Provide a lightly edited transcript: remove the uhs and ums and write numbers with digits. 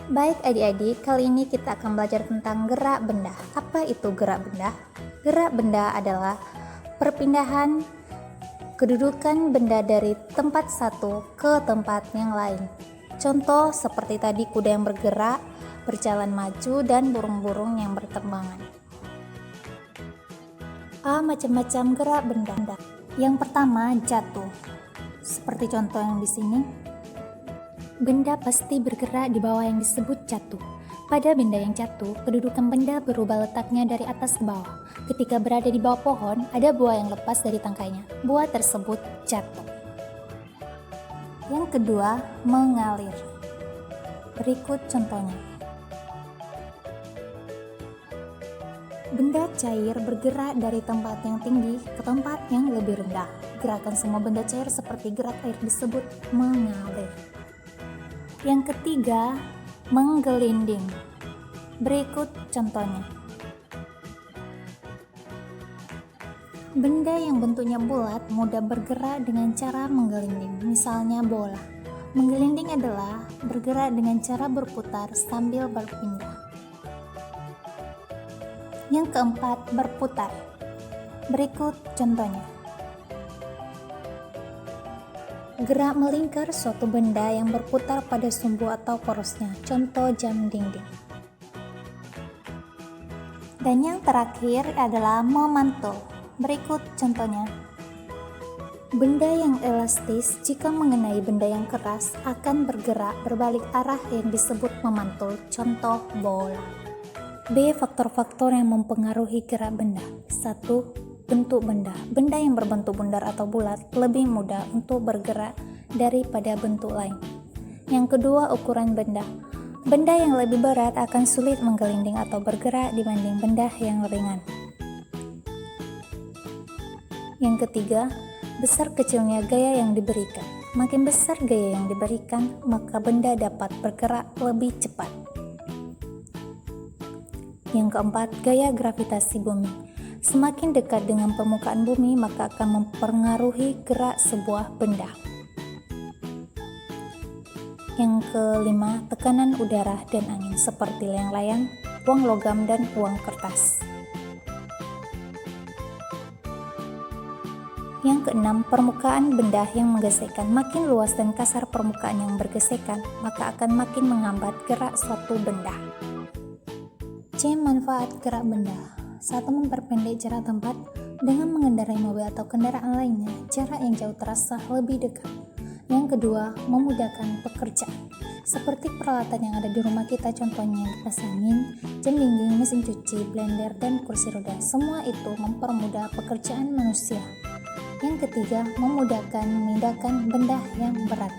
Baik adik-adik, kali ini kita akan belajar tentang gerak benda. Apa itu gerak benda? Gerak benda adalah perpindahan kedudukan benda dari tempat satu ke tempat yang lain. Contoh seperti tadi kuda yang bergerak, berjalan maju, dan burung-burung yang berterbangan. Macam-macam gerak benda. Yang pertama, jatuh. Seperti contoh yang di sini. Benda pasti bergerak di bawah yang disebut jatuh. Pada benda yang jatuh, kedudukan benda berubah letaknya dari atas ke bawah. Ketika berada di bawah pohon, ada buah yang lepas dari tangkainya. Buah tersebut jatuh. Yang kedua, mengalir. Berikut contohnya. Benda cair bergerak dari tempat yang tinggi ke tempat yang lebih rendah. Gerakan semua benda cair seperti gerak air disebut mengalir. Yang ketiga, menggelinding. Berikut contohnya. Benda yang bentuknya bulat mudah bergerak dengan cara menggelinding, misalnya bola. Menggelinding adalah bergerak dengan cara berputar sambil berpindah. Yang keempat, berputar. Berikut contohnya. Gerak melingkar suatu benda yang berputar pada sumbu atau porosnya, contoh jam dinding. Dan yang terakhir adalah memantul. Berikut contohnya. Benda yang elastis jika mengenai benda yang keras akan bergerak berbalik arah yang disebut memantul, contoh bola. B. Faktor-faktor yang mempengaruhi gerak benda. 1. Bentuk benda. Benda yang berbentuk bundar atau bulat lebih mudah untuk bergerak daripada bentuk lain. Yang kedua, ukuran benda. Benda yang lebih berat akan sulit menggelinding atau bergerak dibanding benda yang ringan. Yang ketiga, besar kecilnya gaya yang diberikan. Makin besar gaya yang diberikan, maka benda dapat bergerak lebih cepat. Yang keempat, gaya gravitasi bumi. Semakin dekat dengan permukaan bumi, maka akan mempengaruhi gerak sebuah benda. Yang kelima, tekanan udara dan angin seperti layang-layang, uang logam, dan uang kertas. Yang keenam, permukaan benda yang menggesekkan. Makin luas dan kasar permukaan yang bergesekan, maka akan makin menghambat gerak suatu benda. C. Manfaat gerak benda. 1. Memperpendek jarak tempat. Dengan mengendarai mobil atau kendaraan lainnya, jarak yang jauh terasa lebih dekat. Yang kedua, memudahkan pekerjaan. Seperti peralatan yang ada di rumah kita, contohnya kipas angin, jam dinding, mesin cuci, blender, dan kursi roda. Semua itu mempermudah pekerjaan manusia. Yang ketiga, memudahkan memindahkan benda yang berat.